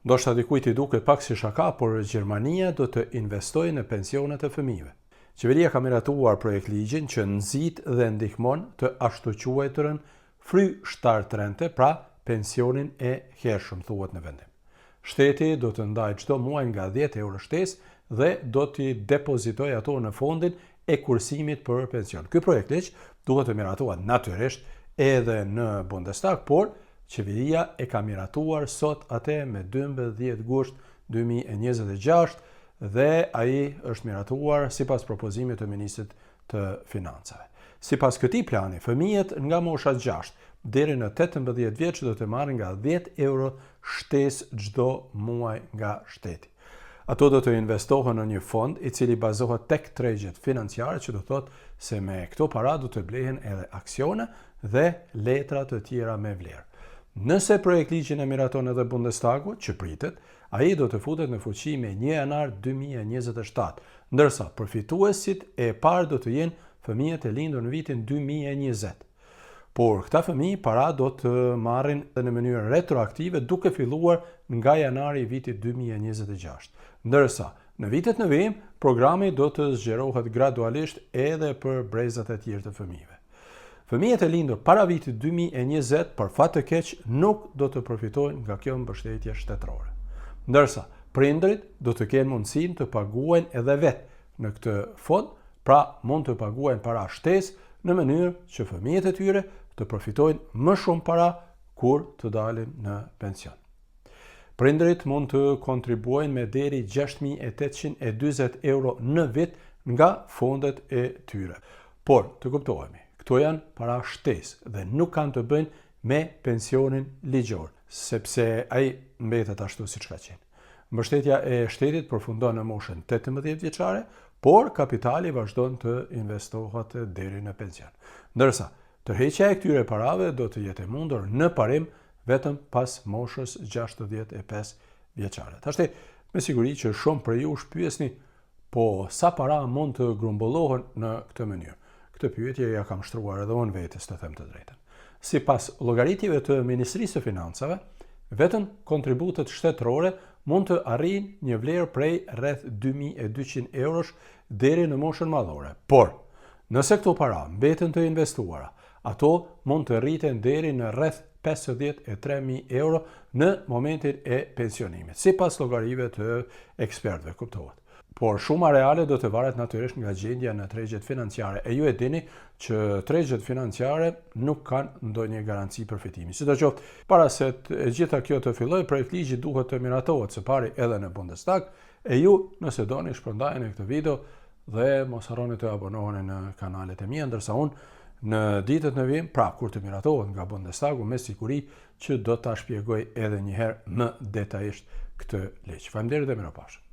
Ndoshta dikujt i duket pak si shaka, por Gjermania do të investojë në pensionet e fëmijëve. Qeveria ka miratuar projekt ligjin që nxit dhe ndihmon të ashtuquajturën fryshtartrente, pra pensionin e hershëm, thuhet në vendim. Shteti do të ndajë çdo muaj nga 10 euro shtesë dhe do t'i depozitojë ato në fondin e kursimit për pension. Ky projekt ligj duhet të miratohet natyrisht edhe në Bundestag, por qeveria e ka miratuar sot atë me 12 gusht 2026 dhe ai është miratuar sipas propozimit të ministrit të financave. Sipas këtij plani, fëmijët nga mosha 6 deri në 18 vjeç do të marrin nga 10 euro shtesë çdo muaj nga shteti. Ato do të investohen në një fond i cili bazohet tek tregjet financiare, që do thotë se me këto para do të blehen edhe aksione dhe letra të tjera me vlerë. Nëse projekt ligjin e miraton edhe Bundestagu, që pritet, ai do të futet në fuqi me 1 janar 2027, ndërsa përfituesit e parë do të jenë fëmijët e lindur në vitin 2020. Por këta fëmijë para do të marrin në mënyrë retroaktive duke filluar nga janari i vitit 2026. Ndërsa në vitet në vijim, programi do të zgjerohet gradualisht edhe për brezat e tjerë të fëmijëve. Fëmijët e lindur para vitit 2020 për fat të keq nuk do të përfitojnë nga kjo mbështetje shtetërore. Ndërsa prindërit do të kenë mundësinë të paguajnë edhe vetë në këtë fond, pra mund të paguajnë para shtesë në mënyrë që fëmijët e tyre të përfitojnë më shumë para kur të dalin në pension. Prindërit mund të kontribuojnë me deri 6.840 euro në vit nga fondet e tyre. Por, të kuptohemi, këto janë para shtesë dhe nuk kanë të bëjnë me pensionin ligjor, sepse ai mbetet ashtu siç ka qenë. Mbështetja e shtetit përfundon në moshën 18 vjeçare, por kapitali vazhdon të investohet deri në pension. Ndërsa, tërheqja e këtyre parave do të jetë e mundur në parim vetëm pas moshës 65 vjeçare. Tashti, me siguri që shumë prej jush pyesni, po sa para mund të grumbullohen në këtë mënyrë? Këtë pyetje ja kam shtruar edhe unë vetes, të them të drejtën. Sipas llogaritjeve të Ministrisë së Financave, vetëm kontributet shtetërore mund të arrijnë një vlerë prej rreth 2200 eurosh deri në moshën madhore. Por, nëse këto para mbeten të investuara, ato mund të rriten deri në rreth 53.000 euro në momentin e pensionimit, sipas llogarive të ekspertëve, kuptohet. Por shuma reale do të varet natyrisht nga gjendja në tregjet financiare. E ju e dini që tregjet financiare nuk kanë ndonjë garanci përfitimi. Sidoqoftë, para se e gjitha kjo të fillojë, projekt ligji duhet të miratohet së pari edhe në Bundestag. E ju, nëse doni, shpërndajeni këtë video dhe mos harroni të abonoheni në kanalet e mia, ndërsa unë në ditët në vijim, pra kur të miratohet nga Bundestagu, me siguri që do ta shpjegoj edhe një herë më detajisht këtë ligj. Faleminderit dhe mirupafshim.